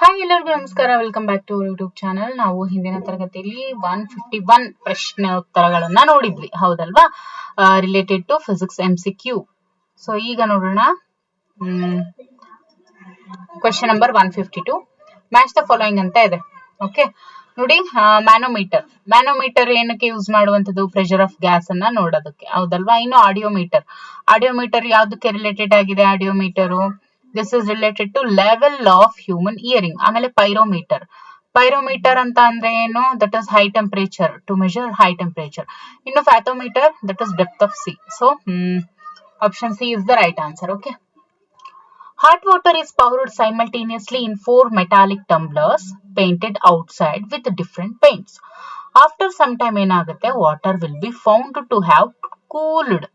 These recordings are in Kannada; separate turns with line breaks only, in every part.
ಹಾಯ್ ಎಲ್ಲರಿಗೂ ನಮಸ್ಕಾರ. Welcome back to YouTube channel. ನಾವು ಹಿಂದಿನ ತರಗತಿಯಲ್ಲಿ 151 ಪ್ರಶ್ನೆ ಉತ್ತರಗಳನ್ನ ನೋಡಿದ್ವಿ, ಹೌದಲ್ವಾ? Related to physics MCQ. So ಈಗ ನೋಡೋಣ question number 152. Match the following ಅಂತ ಇದೆ. ಓಕೆ ನೋಡಿ, ಮ್ಯಾನೋಮೀಟರ್ ಏನಕ್ಕೆ ಯೂಸ್ ಮಾಡುವಂತದ್ದು? ಪ್ರೆಷರ್ ಆಫ್ ಗ್ಯಾಸ್ ಅನ್ನ ನೋಡೋದಕ್ಕೆ, ಹೌದಲ್ವಾ? ಇನ್ನು ಆಡಿಯೋಮೀಟರ್ ಯಾವ್ದಕ್ಕೆ ರಿಲೇಟೆಡ್ ಆಗಿದೆ? Audiometer this is related to level of human hearing. ಆಮೇಲೆ ಪೈರೋಮೀಟರ್ ಅಂತ ಅಂದ್ರೆ ಏನು? That is high temperature, to measure high temperature. ಇನ್ನು fathometer, that is depth of sea. So option C is the right answer. Okay, hot water is poured simultaneously in 4 metallic tumblers painted outside with different paints. After some time ಏನಾಗುತ್ತೆ? Water will be found to have cooled.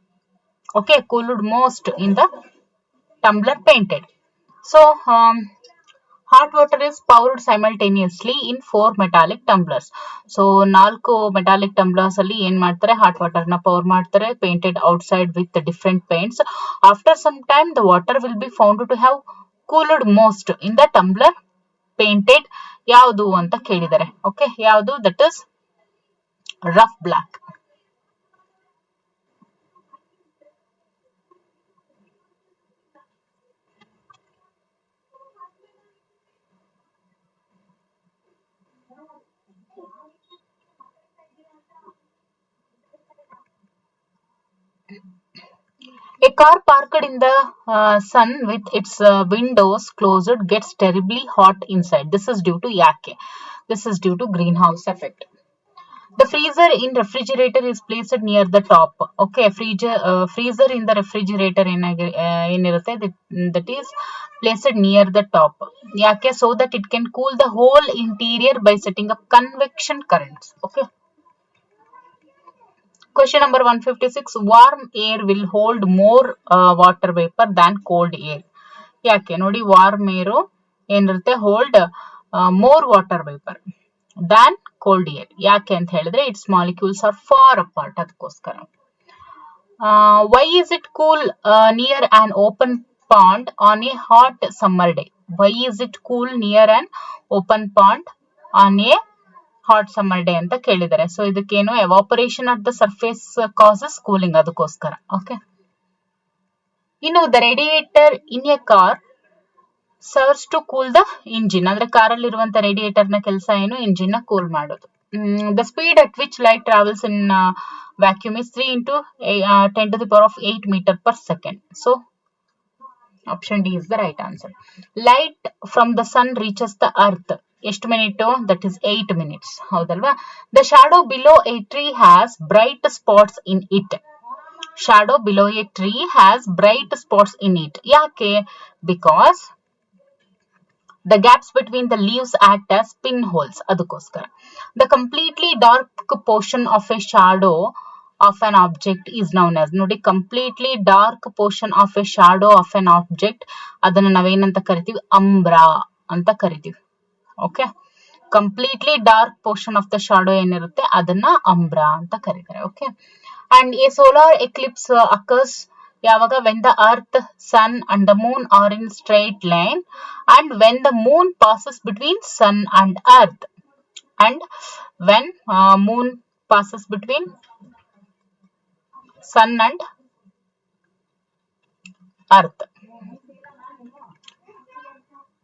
Okay, cooled most in the tumbler painted. So hot water is poured simultaneously in 4 metallic tumblers. So 4 metallic tumblers ಅಲ್ಲಿ ಏನ್ ಮಾಡ್ತಾರೆ? ಹಾಟ್ ವಾಟರ್ ನ ಪೌರ್ ಮಾಡ್ತಾರೆ, painted outside with the different paints. After some time the water will be found to have cooled most in the tumbler painted. ಯಾವುದು ಅಂತ ಕೇಳಿದ್ದಾರೆ. ಓಕೆ, ಯಾವುದು? That is rough block. A car parked in the sun with its windows closed gets terribly hot inside. This is due to yake. This is due to greenhouse effect. The freezer in refrigerator is placed near the top. Okay, freezer in the refrigerator ಏನಿರುತ್ತೆ, that is placed near the top. ಯಾಕೆ? So that it can cool the whole interior by setting up convection currents. Okay. Question number 156. Warm air will hold more water vapor than cold air. ಯಾಕೆ? ನೋಡಿ, ವಾರ್ಮ್ ಏರು ಏನಿರುತ್ತೆ, hold more water vapour than cold air. ಯಾಕೆ ಅಂತ ಹೇಳಿದ್ರೆ it's molecules are far apart, ಅದಕ್ಕೋಸ್ಕರ. Why is it cool near an open pond on a hot summer day? Why is it cool near an open pond on a hot summer day ಅಂತ ಕೇಳಿದ್ದಾರೆ. ಸೊ ಇದಕ್ಕೇನು? Evaporation at the surface causes cooling, ಅದಕ್ಕೋಸ್ಕರ. ಓಕೆ, ಇನ್ನು the radiator in a car serves to cool the engine. ಅಂದ್ರೆ ಕಾರಲ್ಲಿ ಇರುವಂತ ರೇಡಿಯೇಟರ್ ನ ಕೆಲಸ ಏನು? ಇಂಜಿನ್ ನ ಕೂಲ್ ಮಾಡೋದು. The speed at which light travels in vacuum is 3 into 10 to the power of 8 meter per second. So option D is the right answer. Light from the sun reaches the earth. ಎಷ್ಟು ಮಿನಿಟ್? That is 8 minutes. ಹೌದಲ್ವಾ? The shadow below a tree has bright spots in it. Shadow below a tree has bright spots in it. ಯಾಕೆ? Because the gaps between the leaves act as pinholes, ಅದಕ್ಕೋಸ್ಕರ. The completely dark portion of a shadow of an object is known as. ನೋಡಿ, completely dark portion of a shadow of an object, ಅದನ್ನ ನಾವೇನಂತ ಕರಿತೀವಿ? ಅಂಬ್ರಾ ಅಂತ ಕರಿತೀವಿ. Okay, completely dark portion of the shadow ಏನಿರುತ್ತೆ ಅದನ್ನ ಅಂಬ್ರಾ ಅಂತ ಕರೀತಾರೆ. Okay, and a solar eclipse occurs ಯಾವಾಗ? When the earth, sun and the moon are in straight line and when the moon passes between sun and earth. And when moon passes between sun and earth,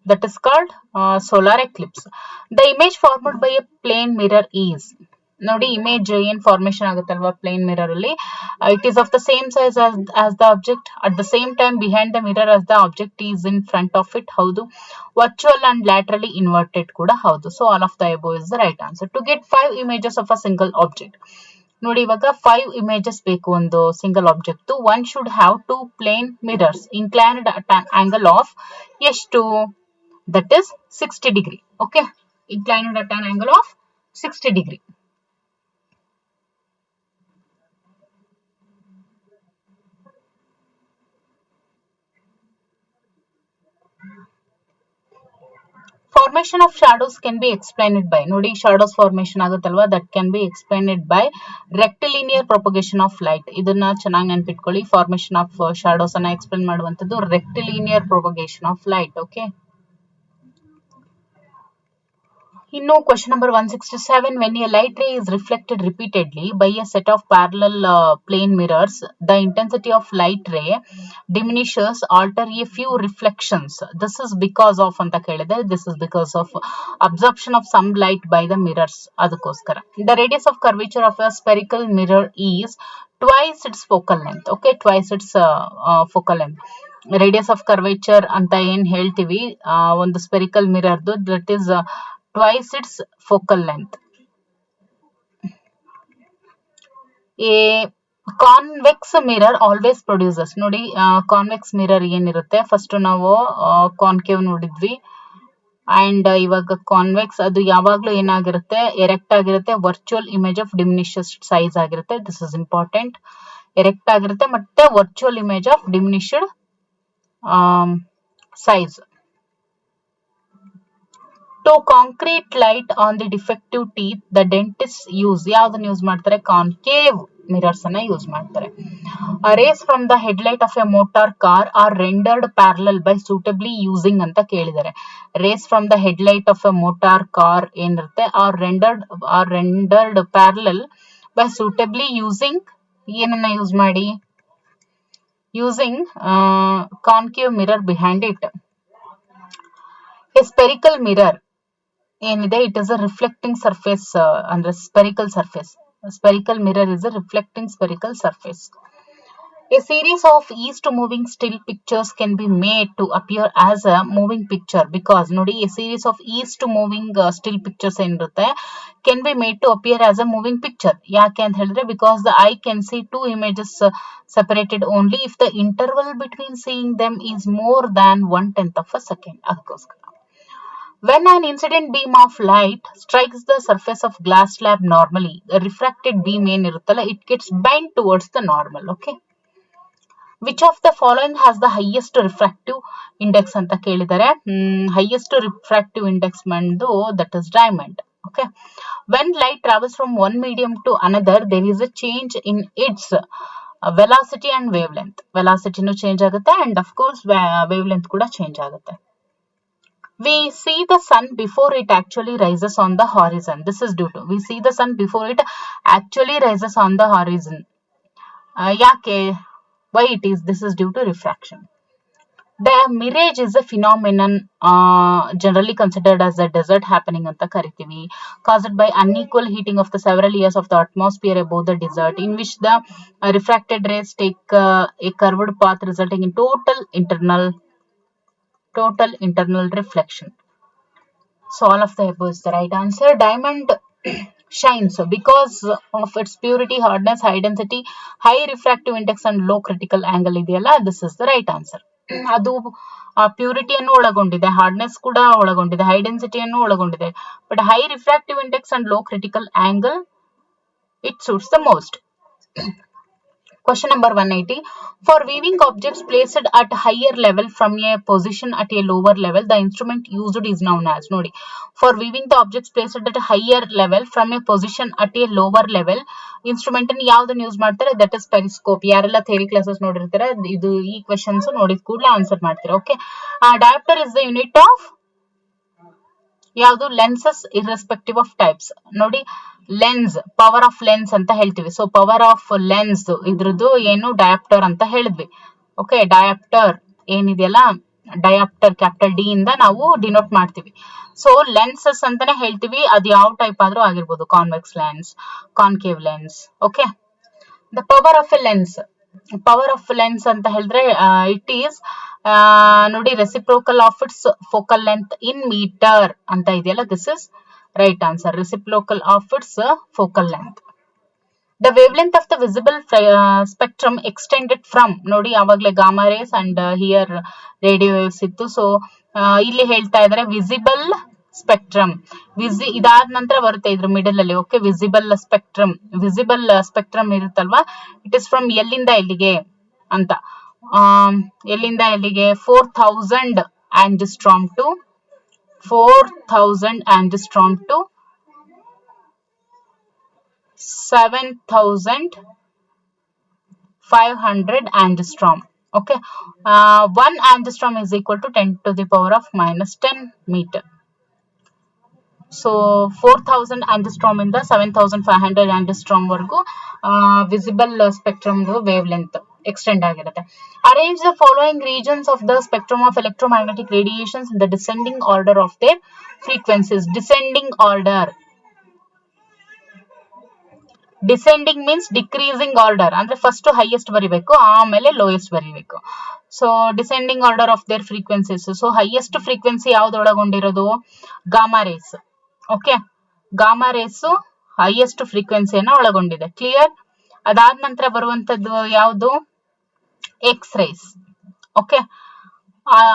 that is called solar eclipse. The image formed by a plane mirror is. ನೋಡಿ, ಇಮೇಜ್ ಏನ್ ಫಾರ್ಮೇಶನ್ ಆಗುತ್ತಲ್ವಾ ಪ್ಲೇನ್ ಮಿರರ್ ಅಲ್ಲಿ, it is of the same size as the object, at the same time behind the mirror as the object is in front of it. ಹೌದು. ವರ್ಚುವಲ್ ಅಂಡ್ ಲ್ಯಾಟ್ರಲಿ ಇನ್ವರ್ಟೆಡ್ ಕೂಡ ಹೌದು. So all of the above is the right answer. To get 5 images of a single object. ನೋಡಿ, ಇವಾಗ 5 images ಬೇಕು ಒಂದು single object. One should have 2 plane mirrors inclined at an angle of ಎಷ್ಟು? That is 60 degree. Okay, inclined at an angle of 60 degree. Formation of shadows can be explained by. ನೋಡಿ, shadows formation ಆಗುತ್ತಲ್ವಾ, that can be explained by rectilinear propagation of light. ಇದನ್ನ ಚೆನ್ನಾಗಿ ನೆನಪಿಟ್ಕೊಳ್ಳಿ. ಫಾರ್ಮೇಶನ್ ಆಫ್ shadows ಅನ್ನ ಎಕ್ಸ್ಪ್ಲೇನ್ ಮಾಡುವಂತದ್ದು rectilinear propagation of light. Okay. ಇನ್ನು question number 167, when a light ray is reflected repeatedly by a set of parallel plane mirrors, the intensity of light ray diminishes alter a few reflections. This is because of ಅಂತ ಕೇಳಿದೆ. This is because of absorption of some light by the mirrors. ಅದಕ್ಕೋಸ್ಕರ. The radius of curvature of a spherical mirror is twice its focal length. Okay, twice its focal length. Radius of curvature ಅಂತ ಏನ್ ಹೇಳ್ತೀವಿ ಒಂದು ಸ್ಪೆರಿಕಲ್ ಮಿರರ್ದು, that is twice its focal length. A convex mirror always produces. ನೋಡಿ ಕಾನ್ವೆಕ್ಸ್ ಮಿರರ್ ಏನಿರುತ್ತೆ, ಫಸ್ಟ್ ನಾವು ಕಾನ್ಕೇವ್ ನೋಡಿದ್ವಿ ಅಂಡ್ ಇವಾಗ ಕಾನ್ವೆಕ್ಸ್ ಅದು ಯಾವಾಗ್ಲೂ ಏನಾಗಿರುತ್ತೆ, ಎರೆಕ್ಟ್ ಆಗಿರುತ್ತೆ, virtual image of diminished size ಆಗಿರುತ್ತೆ. This is important. ಎರೆಕ್ಟ್ ಆಗಿರುತ್ತೆ ಮತ್ತೆ virtual image of diminished size. To concrete light on the defective teeth, the dentists use ಯಾವ್ದನ್ನ ಯೂಸ್ ಮಾಡ್ತಾರೆ, ಕಾನ್ಕೇವ್ ಮಿರರ್ಸ್ ಅನ್ನ ಯೂಸ್ ಮಾಡ್ತಾರೆ. rays from the headlight of a motor car are rendered parallel by suitably using ಅಂತ ಕೇಳಿದ್ದಾರೆ. rays from the headlight of a motor car ಏನಿರುತ್ತೆ are rendered parallel by suitably using ಏನನ್ನ ಯೂಸ್ ಮಾಡಿ, using concave mirror behind it. A spherical mirror ಏನಿದೆ, it is a reflecting surface ಅಂದ್ರೆ spherical surface. A spherical mirror is a reflecting spherical surface. A series of east moving still pictures can be made to appear as a moving picture because ನೋಡಿ a series of east moving still pictures ಏನಿರುತ್ತೆ can be made to appear as a moving picture. ಯಾಕೆ ಅಂತ ಹೇಳಿದ್ರೆ because the eye can see two images separated only if the interval between seeing them is more than 1/10 of a second. ಅದಕ್ಕೋಸ್ಕರ when an incident beam of light strikes the surface of glass slab normally, the refracted beam ಏನಿರುತ್ತಲ್ಲ it gets bent towards the normal. Okay, which of the following has the highest refractive index ಅಂತ ಕೇಳಿದ್ದಾರೆ. highest refractive index ಬಂದು that is diamond. Okay, when light travels from one medium to another, there is a change in its velocity and wavelength. velocity ನು change ಆಗುತ್ತೆ and of course wavelength ಕೂಡ change ಆಗುತ್ತೆ. We see the sun before it actually rises on the horizon. This is due to we see the sun before it actually rises on the horizon. ಯಾಕೆ, why it is, this is due to refraction. The mirage is a phenomenon generally considered as a desert happening anta kariತೀವಿ, caused by unequal heating of the several layers of the atmosphere above the desert, in which the refracted rays take a curved path resulting in total internal reflection. So all of the above is the right answer. Diamond shines because of its purity, hardness, high density, high refractive index and low critical angle ಇದೆಯಲ್ಲ, this is the right answer. ಅದು ಪ್ಯೂರಿಟಿಯನ್ನು ಒಳಗೊಂಡಿದೆ, ಹಾರ್ಡ್ನೆಸ್ ಕೂಡ ಒಳಗೊಂಡಿದೆ, ಹೈ ಡೆನ್ಸಿಟಿಯನ್ನು ಒಳಗೊಂಡಿದೆ, but high refractive index and low critical angle it suits the most. Question number 180. For viewing objects placed at higher level from a position at a lower level, the instrument used is known as. ನೋಡಿ, for viewing the objects placed at a higher level from a position at a lower level, instrument ಅನ್ನು ಯಾವ್ದನ್ನ ಯೂಸ್ ಮಾಡ್ತಾರೆ, ದಟ್ ಇಸ್ ಪೆರಿಸ್ಕೋಪ್. ಯಾರೆಲ್ಲ ಥಿಯರಿ ಕ್ಲಾಸಸ್ ನೋಡಿರ್ತಾರೆ, ಇದು ಈ ಕ್ವೆಶನ್ಸ್ ನೋಡಿದ ಕೂಡಲೇ ಆನ್ಸರ್ ಮಾಡ್ತೀರಾ. Okay, dioptre is the unit of ಯಾವುದು, ಲೆನ್ಸಸ್ ಇರ್ರೆಸ್ಪೆಕ್ಟಿವ್ ಆಫ್ ಟೈಪ್ಸ್. ನೋಡಿ, ಲೆನ್ಸ್, ಪವರ್ ಆಫ್ ಲೆನ್ಸ್ ಅಂತ ಹೇಳ್ತೀವಿ. ಸೊ ಪವರ್ ಆಫ್ ಲೆನ್ಸ್ ಇದ್ರದ್ದು ಏನು, ಡಯಾಪ್ಟರ್ ಅಂತ ಹೇಳಿದ್ವಿ. ಓಕೆ, ಡಯಾಪ್ಟರ್ ಏನಿದೆಯಲ್ಲ, ಡಯಾಪ್ಟರ್ ಕ್ಯಾಪಿಟಲ್ ಡಿ ಇಂದ ನಾವು ಡಿನೋಟ್ ಮಾಡ್ತೀವಿ. ಸೊ ಲೆನ್ಸಸ್ ಅಂತಾನೆ ಹೇಳ್ತೀವಿ, ಅದು ಯಾವ ಟೈಪ್ ಆದ್ರೂ ಆಗಿರ್ಬೋದು, convex lens, concave lens. Okay, the power of a lens, power of lens ಅಂತ ಹೇಳಿದ್ರೆ ಇಟ್ ಈಸ್ ನೋಡಿ reciprocal of its focal length in meter ಅಂತ ಇದೆಯಲ್ಲ, this is right answer. Reciprocal of its focal length. The wave length of the visible spectrum extended from, ನೋಡಿ ಆವಾಗಲೇ gamma rays and here radio waves ಇತ್ತು. ಸೊ ಇಲ್ಲಿ ಹೇಳ್ತಾ ಇದಾರೆ ವಿಸಿಬಲ್ ಸ್ಪೆಕ್ಟ್ರಮ್. ಇದಾದ ನಂತರ ಬರುತ್ತೆ ಇದ್ರ ಮಿಡಲ್ ಅಲ್ಲಿ. ಓಕೆ, ವಿಸಿಬಲ್ ಸ್ಪೆಕ್ಟ್ರಮ್ ಇರುತ್ತಲ್ವಾ, ಇಟ್ ಇಸ್ ಫ್ರಮ್ ಎಲ್ಲಿಂದ ಎಲ್ಲಿಗೆ ಅಂತ, ಎಲ್ಲಿಂದ ಎಲ್ಲಿಗೆ, 4000 ಆಂಜಿಸ್ಟ್ರಾಮ್ to 7500 angstrom. Okay, 1 angstrom is equal to 10 to the power of -10 meter. So 4000 angstrom ಇಂದ 7500 ಆಂಜಿಸ್ಟ್ರಾಮ್ ವರೆಗೂ visible spectrum wavelength extend ಆಗಿರುತ್ತೆ. Arrange the following regions of the spectrum of electromagnetic radiations in the descending order of their frequencies. Descending order, descending means decreasing order ಅಂದ್ರೆ ಫಸ್ಟ್ ಹೈಯೆಸ್ಟ್ ಬರಿಬೇಕು, ಆಮೇಲೆ ಲೋಯೆಸ್ಟ್ ಬರಿಬೇಕು. So descending order of their frequencies. So highest frequency ಯಾವ್ದು ಒಳಗೊಂಡಿರೋದು? Gamma rays. Okay, gamma rays highest ಫ್ರೀಕ್ವೆನ್ಸಿಯನ್ನ ಒಳಗೊಂಡಿದೆ. ಕ್ಲಿಯರ್? ಅದಾದ ನಂತರ ಬರುವಂತದ್ದು ಯಾವುದು? X race. ಓಕೆ,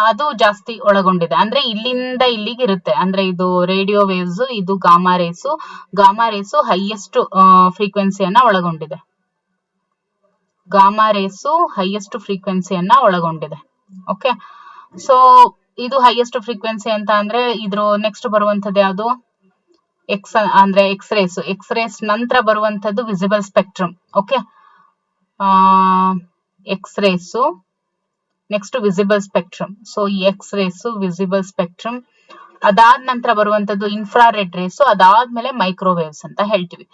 ಅದು ಜಾಸ್ತಿ ಒಳಗೊಂಡಿದೆ, ಅಂದ್ರೆ ಇಲ್ಲಿಂದ ಇಲ್ಲಿಗೆ ಇರುತ್ತೆ. ಅಂದ್ರೆ ಇದು ರೇಡಿಯೋ ವೇವ್ಸ್, ಇದು gamma rays. Gamma rays highest ಫ್ರೀಕ್ವೆನ್ಸಿಯನ್ನ ಒಳಗೊಂಡಿದೆ. ಗಾಮಾ ರೇಸು ಹೈಯೆಸ್ಟ್ ಫ್ರೀಕ್ವೆನ್ಸಿಯನ್ನ ಒಳಗೊಂಡಿದೆ. ಓಕೆ, ಸೊ ಇದು ಹೈಯೆಸ್ಟ್ ಫ್ರೀಕ್ವೆನ್ಸಿ ಅಂತ ಅಂದ್ರೆ ಇದ್ರ ನೆಕ್ಸ್ಟ್ ಬರುವಂತದ್ದು ಯಾವುದು? ಎಕ್ಸ್ ಅಂದ್ರೆ ಎಕ್ಸ್ ರೇಸ್. ಎಕ್ಸ್ ರೇಸ್ ನಂತರ ಬರುವಂತದ್ದು visible spectrum. Okay, X rays next visible spectrum. So X rays visible spectrum. ಅದಾದ ನಂತರ ಬರುವಂತದ್ದು ಇನ್ಫ್ರಾರೆಡ್ ರೇಸು. ಅದಾದ್ಮೇಲೆ ಮೈಕ್ರೋವೇವ್ಸ್ ಅಂತ ಹೇಳ್ತೀವಿ.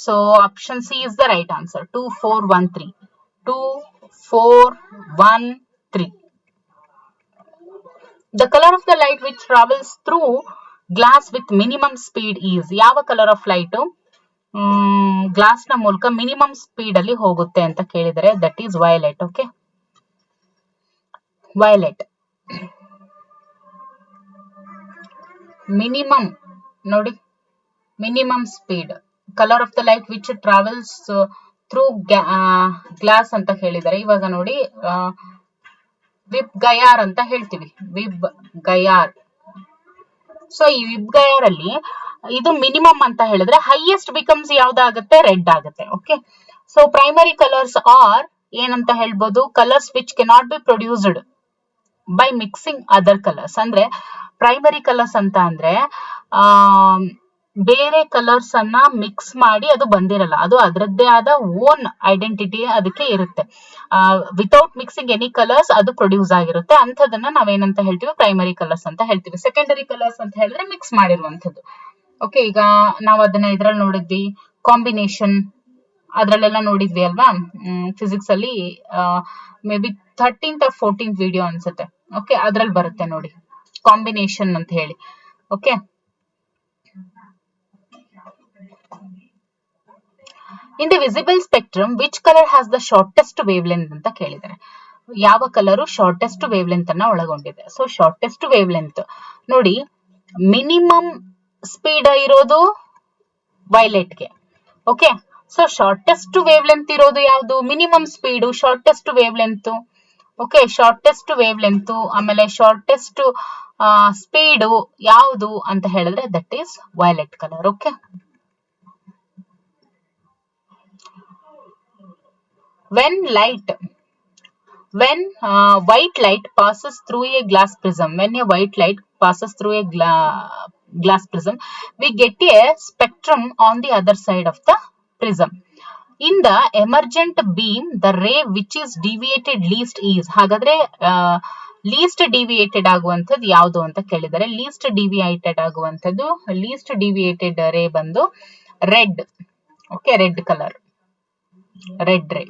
So option C is the right answer. 2413. 2413. The color of the light which travels through glass with minimum speed is. ಯಾವ ಕಲರ್ ಆಫ್ ಲೈಟ್ ಗ್ಲಾಸ್ ನ ಮೂಲಕ ಮಿನಿಮಮ್ ಸ್ಪೀಡ್ ಅಲ್ಲಿ ಹೋಗುತ್ತೆ ಅಂತ ಕೇಳಿದರೆ that is violet. Okay, violet. Minimum ನೋಡಿ, minimum speed colour of the light which travels through glass ಅಂತ ಹೇಳಿದರೆ, ಇವಾಗ ನೋಡಿ ವಿಬ್ ಗಯಾರ್ ಅಂತ ಹೇಳ್ತೀವಿ. ವಿಬ್ ಗಯಾರ್. ಸೊ ಈ ವಿಬ್ ಗಯಾರ್ ಅಲ್ಲಿ ಇದು ಮಿನಿಮಮ್ ಅಂತ ಹೇಳಿದ್ರೆ ಹೈಯೆಸ್ಟ್ ಬಿಕಮ್ಸ್ ಯಾವ್ದಾಗುತ್ತೆ? ರೆಡ್ ಆಗುತ್ತೆ. Okay, so primary colours R ಏನಂತ ಹೇಳ್ಬೋದು? Colours which cannot be produced by mixing other colours. ಅಂದ್ರೆ ಪ್ರೈಮರಿ ಕಲರ್ಸ್ ಅಂತ ಅಂದ್ರೆ ಬೇರೆ ಕಲರ್ಸ್ ಅನ್ನ ಮಿಕ್ಸ್ ಮಾಡಿ ಅದು ಬಂದಿರಲ್ಲ, ಅದು ಅದರದ್ದೇ ಆದ ಓನ್ ಐಡೆಂಟಿಟಿ ಅದಕ್ಕೆ ಇರುತ್ತೆ. ವಿತೌಟ್ ಮಿಕ್ಸಿಂಗ್ ಎನಿ ಕಲರ್ಸ್ ಅದು ಪ್ರೊಡ್ಯೂಸ್ ಆಗಿರುತ್ತೆ. ಅಂಥದನ್ನ ನಾವೇನಂತ ಹೇಳ್ತೀವಿ? ಪ್ರೈಮರಿ ಕಲರ್ಸ್ ಅಂತ ಹೇಳ್ತೀವಿ. ಸೆಕೆಂಡರಿ ಕಲರ್ಸ್ ಅಂತ ಹೇಳಿದ್ರೆ ಮಿಕ್ಸ್ ಮಾಡಿರುವಂಥದ್ದು. ಓಕೆ, ಈಗ ನಾವು ಅದನ್ನ ಇದ್ರಲ್ಲಿ ನೋಡಿದ್ವಿ, ಕಾಂಬಿನೇಷನ್ ಅದ್ರಲ್ಲೆಲ್ಲ ನೋಡಿದ್ವಿ ಅಲ್ವಾ ಫಿಸಿಕ್ಸ್ ಅಲ್ಲಿ. Maybe 13th or 14th video ಅನ್ಸುತ್ತೆ. ಓಕೆ, ಅದ್ರಲ್ಲಿ ಬರುತ್ತೆ ನೋಡಿ ಕಾಂಬಿನೇಷನ್ ಅಂತ ಹೇಳಿ. Okay, in the visible spectrum which colour has the shortest wavelength ಅಂತ ಕೇಳಿದ್ದಾರೆ. ಯಾವ ಕಲರು ಶಾರ್ಟೆಸ್ಟ್ ವೇವ್ ಲೆಂತ್ ಅನ್ನ ಒಳಗೊಂಡಿದೆ? ಸೊ ಶಾರ್ಟೆಸ್ಟ್ ವೇವ್ ಲೆಂತ್ ನೋಡಿ, ಮಿನಿಮಮ್ ಸ್ಪೀಡ್ ಇರೋದು ವೈಲೆಟ್ಗೆ. Okay, so shortest wavelength ಇರೋದು ಯಾವುದು? Minimum speed, shortest wavelength. Okay, shortest wavelength ಆಮೇಲೆ ಶಾರ್ಟೆಸ್ಟ್ ಸ್ಪೀಡು ಯಾವುದು ಅಂತ ಹೇಳಿದ್ರೆ that is violet colour. Okay, when white light passes through a glass prism, when a white light passes through a glass prism, we get a spectrum on the other side of the prism. In the emergent beam, the ray which is deviated least is. ಹಾಗಾದ್ರೆ ಲೀಸ್ಟ್ ಡಿವಿಯೇಟೆಡ್ ಆಗುವಂಥದ್ದು ಯಾವುದು ಅಂತ ಕೇಳಿದರೆ, ಲೀಸ್ಟ್ ಡಿವಿಯೇಟೆಡ್ ಆಗುವಂಥದ್ದು, ಲೀಸ್ಟ್ ಡಿವಿಯೇಟೆಡ್ ರೇ ಬಂದು red. Okay, red colour, red ray.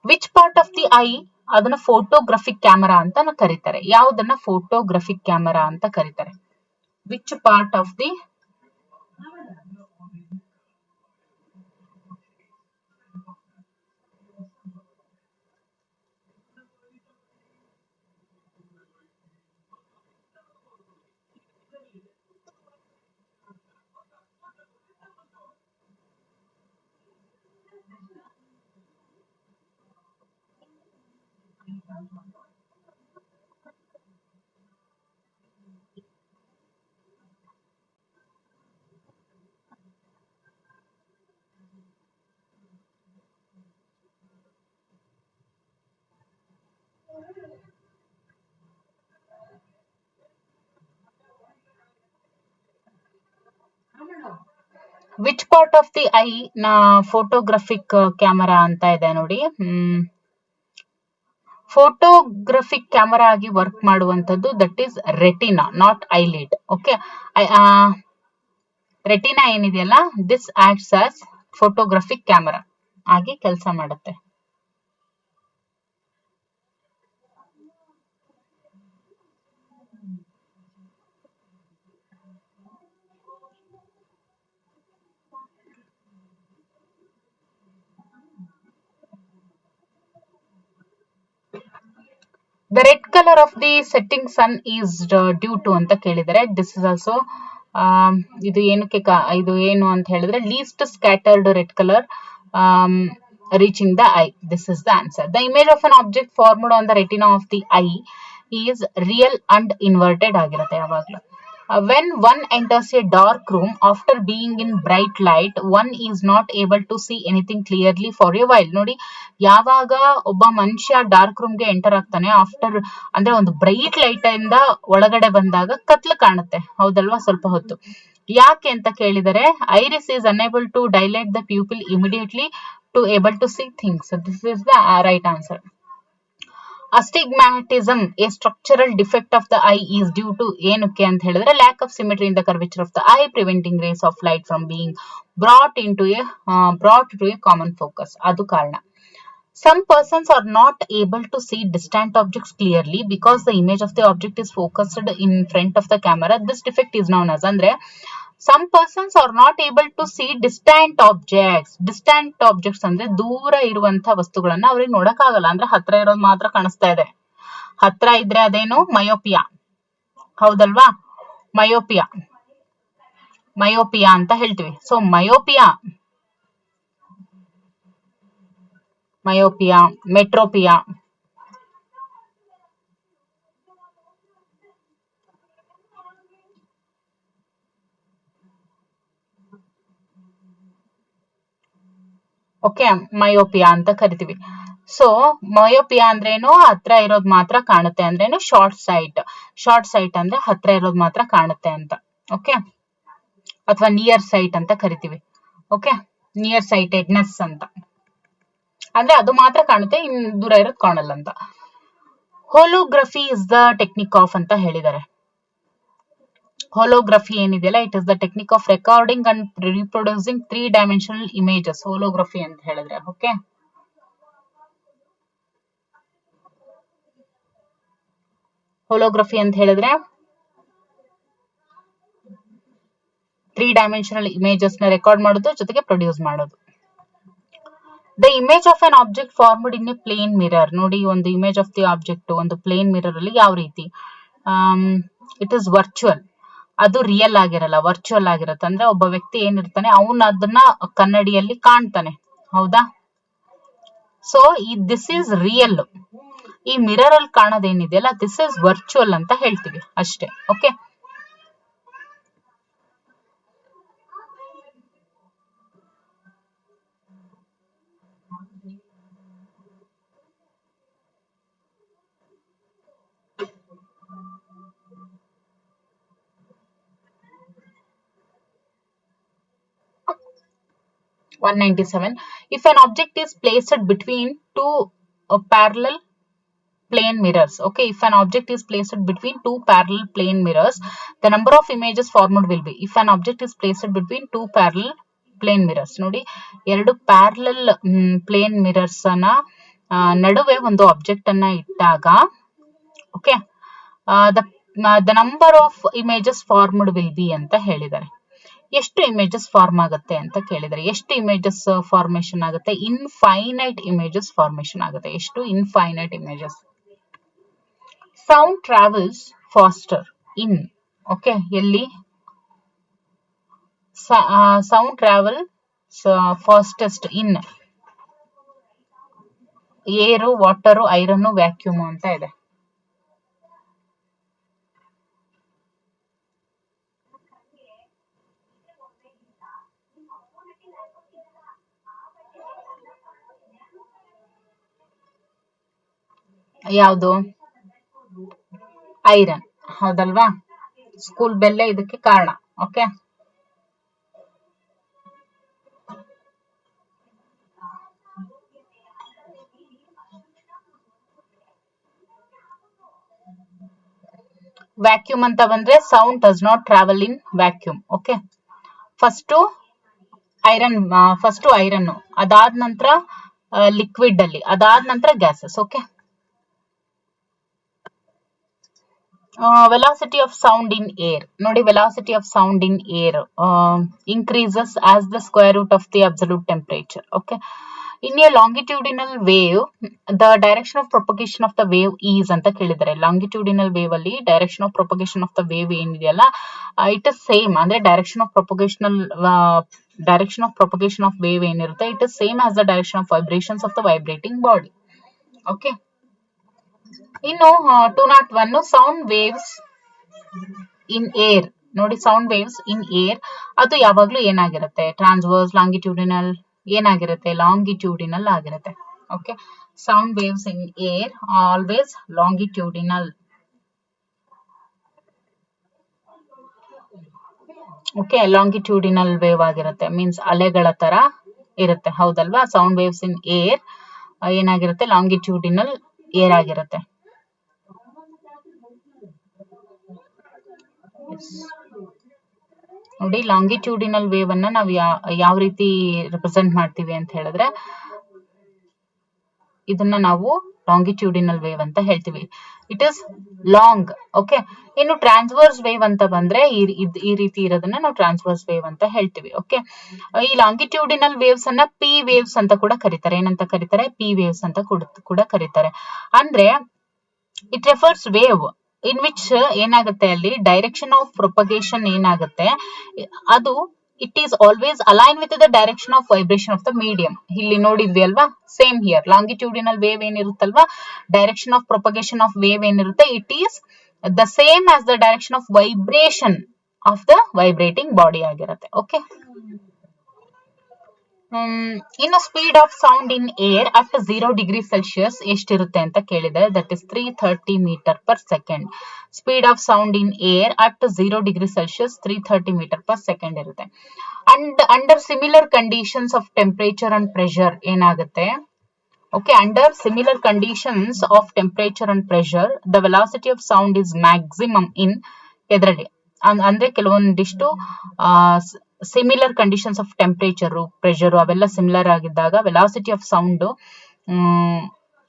Which part of the eye ಅದನ್ನ ಫೋಟೋಗ್ರಫಿಕ್ ಕ್ಯಾಮರಾ ಅಂತ ಕರೀತಾರೆ? ಯಾವುದನ್ನ ಫೋಟೋಗ್ರಫಿಕ್ ಕ್ಯಾಮರಾ ಅಂತ ಕರೀತಾರೆ? Which part of the which part of the eye ನ ಫೋಟೋಗ್ರಫಿಕ್ ಕ್ಯಾಮರಾ ಅಂತ ಇದೆ ನೋಡಿ. ಫೋಟೋಗ್ರಫಿಕ್ ಕ್ಯಾಮರಾ ಆಗಿ ವರ್ಕ್ ಮಾಡುವಂತದ್ದು that is retina, not eyelid. Okay, retina ಏನಿದೆಯಲ್ಲ, this acts as photographic camera ಆಗಿ ಕೆಲಸ ಮಾಡುತ್ತೆ. The red color of the setting sun is due to ಅಂತ ಕೇಳಿದರೆ, ದಿಸ್ ಇಸ್ ಆಲ್ಸೋ ಇದು ಏನಕ್ಕೆ ಇದು ಏನು ಅಂತ ಹೇಳಿದ್ರೆ, least scattered red colour reaching the eye. This is the answer. The image of an object formed on the retina of the eye is real and inverted ಆಗಿರುತ್ತೆ ಯಾವಾಗಲೂ. When one enters a dark room after being in bright light, one is not able to see anything clearly for a while. ನೋಡಿ, ಯಾವಾಗ ಒಬ್ಬ ಮನುಷ್ಯ ಡಾರ್ಕ್ ರೂಮ್ಗೆ ಎಂಟರ್ ಆಗ್ತಾನೆ, ಆಫ್ಟರ್ ಅಂದ್ರೆ ಒಂದು ಬ್ರೈಟ್ ಲೈಟ್ ಇಂದ ಒಳಗಡೆ ಬಂದಾಗ ಕತ್ಲು ಕಾಣುತ್ತೆ, ಹೌದಲ್ವಾ, ಸ್ವಲ್ಪ ಹೊತ್ತು. ಯಾಕೆ ಅಂತ ಕೇಳಿದರೆ, iris is unable to dilate the pupil immediately to able to see things. So this is the right answer. Astigmatism, a structural defect of the eye, is due to ಏನಕ್ಕೆ ಅಂತ ಹೇಳಿದ್ರೆ, lack of symmetry in the curvature of the eye, preventing rays of light from being brought to a common focus. ಅದು ಕಾರಣ. Some persons are not able to see distant objects clearly because the image of the object is focused in front of the camera. This defect is known as, ಅಂದ್ರೆ some persons are not able to see distant objects. Distant objects ಅಂದ್ರೆ ದೂರ ಇರುವಂತ ವಸ್ತುಗಳನ್ನ ಅವ್ರಿಗೆ ನೋಡಕ್ಕಾಗಲ್ಲ, ಅಂದ್ರೆ ಹತ್ರ ಇರೋದು ಮಾತ್ರ ಕಾಣಿಸ್ತಾ ಇದೆ. ಹತ್ರ ಇದ್ರೆ ಅದೇನು, ಮಯೋಪಿಯಾ, ಹೌದಲ್ವಾ, ಮಯೋಪಿಯಾ ಅಂತ ಹೇಳ್ತೀವಿ. ಸೊ ಮಯೋಪಿಯಾ, ಮೆಟ್ರೋಪಿಯಾ, ಓಕೆ, ಮಯೋಪಿಯಾ ಅಂತ ಕರಿತೀವಿ. ಸೊ ಮಯೋಪಿಯಾ ಅಂದ್ರೇನು, ಹತ್ರ ಇರೋದು ಮಾತ್ರ ಕಾಣುತ್ತೆ ಅಂದ್ರೇನು, ಶಾರ್ಟ್ ಸೈಟ್ ಅಂದ್ರೆ ಹತ್ರ ಇರೋದು ಮಾತ್ರ ಕಾಣುತ್ತೆ ಅಂತ, ಓಕೆ, ಅಥವಾ ನಿಯರ್ ಸೈಟ್ ಅಂತ ಕರಿತೀವಿ. ಓಕೆ, ನಿಯರ್ ಸೈಟೆಡ್ನೆಸ್ ಅಂತ ಅಂದ್ರೆ ಅದು ಮಾತ್ರ ಕಾಣುತ್ತೆ, ಇನ್ ದೂರ ಇರೋದು ಕಾಣಲ್ಲ ಅಂತ. Holography is the technique of ಅಂತ ಹೇಳಿದ್ದಾರೆ. holography ಏನಿದೆಯಲ್ಲ, it is the technique of recording and reproducing 3-dimensional images. Holography ಅಂತ ಹೇಳಿದ್ರೆ, ಓಕೆ, ಹೋಲೋಗ್ರಫಿ ಅಂತ ಹೇಳಿದ್ರೆ 3-dimensional ಇಮೇಜಸ್ ನ ರೆಕಾರ್ಡ್ ಮಾಡೋದು, ಜೊತೆಗೆ ಪ್ರೊಡ್ಯೂಸ್ ಮಾಡೋದು. The image of an object formed in a plane mirror. ನೋಡಿ, ಒಂದು ಇಮೇಜ್ ಆಫ್ ದಿ ಆಬ್ಜೆಕ್ಟ್ ಒಂದು ಪ್ಲೇನ್ ಮಿರರ್ ಅಲ್ಲಿ ಯಾವ ರೀತಿ, ಇಟ್ ಇಸ್ ವರ್ಚುವಲ್, ಅದು ರಿಯಲ್ ಆಗಿರಲ್ಲ, ವರ್ಚುವಲ್ ಆಗಿರುತ್ತೆ. ಅಂದ್ರೆ ಒಬ್ಬ ವ್ಯಕ್ತಿ ಏನಿರ್ತಾನೆ, ಅವನು ಅದನ್ನ ಕನ್ನಡಿಯಲ್ಲಿ ಕಾಣ್ತಾನೆ, ಹೌದಾ. So this is real. ಈ ಮಿರರ್ ಅಲ್ಲಿ ಕಾಣೋದೇನಿದೆಯಲ್ಲ, ದಿಸ್ ಇಸ್ ವರ್ಚುವಲ್ ಅಂತ ಹೇಳ್ತೀವಿ ಅಷ್ಟೇ, okay. If an object is placed between two parallel plane mirrors, okay, if an object is placed between two parallel plane mirrors, the number of images formed will be. If an object is placed between two parallel plane mirrors, ನೋಡಿ, ಎರಡು parallel plane mirrors ಅನ್ನ ನಡುವೆ ಒಂದು ಆಬ್ಜೆಕ್ಟ್ ಅನ್ನ ಇಟ್ಟಾಗ, okay, the number of images formed will be ಅಂತ ಹೇಳಿದ್ದಾರೆ. ಎಷ್ಟು ಇಮೇಜಸ್ ಫಾರ್ಮ್ ಆಗುತ್ತೆ ಅಂತ ಕೇಳಿದರೆ, ಎಷ್ಟು ಇಮೇಜಸ್ ಫಾರ್ಮೇಶನ್ ಆಗುತ್ತೆ, ಇನ್ಫೈನೈಟ್ ಇಮೇಜಸ್ ಫಾರ್ಮೇಶನ್ ಆಗುತ್ತೆ. ಎಷ್ಟು? Infinite images. Sound travels faster in, okay, ಎಲ್ಲಿ sound travel fastest in air, water, iron, vacuum ಅಂತ ಇದೆ. ಯಾವುದು? ಐರನ್, ಹೌದಲ್ವಾ. ಸ್ಕೂಲ್ ಬೆಲ್ಲೇ ಇದಕ್ಕೆ ಕಾರಣ, ಓಕೆ. ವ್ಯಾಕ್ಯೂಮ್ ಅಂತ ಬಂದ್ರೆ sound does not travel in vacuum, okay. First iron, ಅದಾದ ನಂತರ ಲಿಕ್ವಿಡ್ ಅಲ್ಲಿ, ಅದಾದ ನಂತರ gases. Okay, velocity of sound in air. ನೋಡಿ, velocity of sound in air increases as the square root of the absolute temperature. Okay, in a longitudinal wave the direction of propagation of the wave is ಅಂತ ಕೇಳಿದ್ದಾರೆ. ಲಾಂಗಿಟ್ಯೂಡಿನಲ್ ವೇವ್ ಅಲ್ಲಿ direction of propagation of the wave ಏನಿದೆಯಲ್ಲ, ಇಟ್ ಇಸ್ ಸೇಮ್. ಅಂದ್ರೆ direction of propagation of wave ಏನಿರುತ್ತೆ, it is same as the direction of vibrations of the vibrating body. Okay, ಇನ್ನು 201 ಸೌಂಡ್ ವೇವ್ಸ್ ಇನ್ ಏರ್. ನೋಡಿ, ಸೌಂಡ್ ವೇವ್ಸ್ ಇನ್ ಏರ್ ಅದು ಯಾವಾಗ್ಲೂ ಏನಾಗಿರುತ್ತೆ, ಟ್ರಾನ್ಸ್ವರ್ಸ್, ಲಾಂಗಿಟ್ಯೂಡಿನಲ್, ಏನಾಗಿರುತ್ತೆ, ಲಾಂಗಿಟ್ಯೂಡಿನಲ್ ಆಗಿರುತ್ತೆ. Okay, sound waves in air always longitudinal. Okay, longitudinal wave ಆಗಿರುತ್ತೆ, ಮೀನ್ಸ್ ಅಲೆಗಳ ತರ ಇರುತ್ತೆ, ಹೌದಲ್ವಾ? ಸೌಂಡ್ ವೇವ್ಸ್ ಇನ್ ಏರ್ ಏನಾಗಿರುತ್ತೆ, ಲಾಂಗಿಟ್ಯೂಡಿನಲ್ ಏರ್ ಆಗಿರುತ್ತೆ. ನೋಡಿ, ಲಾಂಗಿಟ್ಯೂಡಿನಲ್ ವೇವ್ ಅನ್ನ ನಾವು ಯಾವ ರೀತಿ ರಿಪ್ರೆಸೆಂಟ್ ಮಾಡ್ತೀವಿ ಅಂತ ಹೇಳಿದ್ರೆ, ಇದನ್ನ ನಾವು ಲಾಂಗಿಟ್ಯೂಡಿನಲ್ ವೇವ್ ಅಂತ ಹೇಳ್ತೀವಿ. It is long. ಓಕೆ, ಇನ್ನು ಟ್ರಾನ್ಸ್ವರ್ಸ್ ವೇವ್ ಅಂತ ಬಂದ್ರೆ ಈ ರೀತಿ ಇರೋದನ್ನ ನಾವು ಟ್ರಾನ್ಸ್ವರ್ಸ್ ವೇವ್ ಅಂತ ಹೇಳ್ತೀವಿ. ಓಕೆ, ಈ ಲಾಂಗಿಟ್ಯೂಡಿನಲ್ ವೇವ್ಸ್ ಅನ್ನ ಪಿ ವೇವ್ಸ್ ಅಂತ ಕೂಡ ಕರೀತಾರೆ. ಏನಂತ ಕರೀತಾರೆ? ಪಿ ವೇವ್ಸ್ ಅಂತ ಕೂಡ ಕರೀತಾರೆ. ಅಂದ್ರೆ it refers wave in which ಏನಾಗುತ್ತೆ, ಅಲ್ಲಿ ಡೈರೆಕ್ಷನ್ ಆಫ್ ಪ್ರೊಪಗೇಷನ್ ಏನಾಗುತ್ತೆ, ಅದು it is always align with the direction of vibration of the medium. ಇಲ್ಲಿ ನೋಡಿದ್ವಿ ಅಲ್ವಾ, ಸೇಮ್ ಹಿಯರ್. ಲಾಂಗಿಟ್ಯೂಡಿನಲ್ ವೇವ್ ಏನಿರುತ್ತಲ್ವಾ, direction of propagation of wave ಏನಿರುತ್ತೆ, it is the same as the direction of vibration of the vibrating body ಆಗಿರುತ್ತೆ. ಓಕೆ, ಇನ್ನು speed of sound in air at 0 degree Celsius ಎಷ್ಟಿರುತ್ತೆ ಅಂತ ಕೇಳಿದೆ. That is 330 metre per second. Speed of sound in air at 0 degree Celsius 330 metre per second ಇರುತ್ತೆ. And under similar conditions of temperature and pressure ಏನಾಗುತ್ತೆ, okay, under similar conditions of temperature and pressure the velocity of sound is maximum in ಎದರಲ್ಲಿ, ಅಂದ್ರೆ ಕೆಲವೊಂದಿಷ್ಟು similar conditions of temperature, pressure ಅವೆಲ್ಲ ಸಿಮಿಲರ್ ಆಗಿದ್ದಾಗ ವೆಲಾಸಿಟಿ ಆಫ್ ಸೌಂಡ್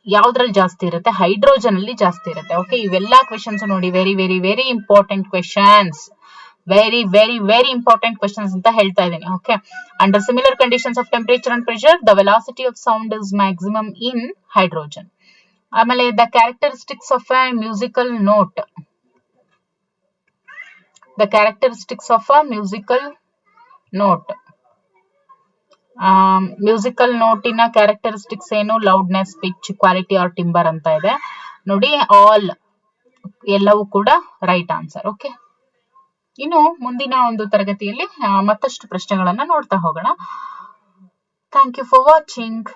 ಯಾವ್ದ್ರಲ್ಲಿ ಜಾಸ್ತಿ ಇರುತ್ತೆ? ಹೈಡ್ರೋಜನ್ ಅಲ್ಲಿ ಜಾಸ್ತಿ ಇರುತ್ತೆ. ಓಕೆ, ಇವೆಲ್ಲಾ ಕ್ವೆಶನ್ಸ್ ನೋಡಿ, very very very important questions, very very very important questions ಅಂತ ಹೇಳ್ತಾ ಇದ್ದೀನಿ. Okay, under similar conditions of temperature and pressure the velocity of sound is maximum in hydrogen. ಆಮೇಲೆ the characteristics of a musical note. The characteristics of a musical note. Musical ನೋಟಿನ ಕ್ಯಾರೆಕ್ಟರಿಸ್ಟಿಕ್ಸ್ ಏನು? Loudness, pitch, quality or timbre ಅಂತ ಇದೆ ನೋಡಿ. ಆಲ್ ಎಲ್ಲವೂ ಕೂಡ ರೈಟ್ ಆನ್ಸರ್. ಓಕೆ, ಇನ್ನು ಮುಂದಿನ ಒಂದು ತರಗತಿಯಲ್ಲಿ ಮತ್ತಷ್ಟು ಪ್ರಶ್ನೆಗಳನ್ನ ನೋಡ್ತಾ ಹೋಗೋಣ. Thank you for watching.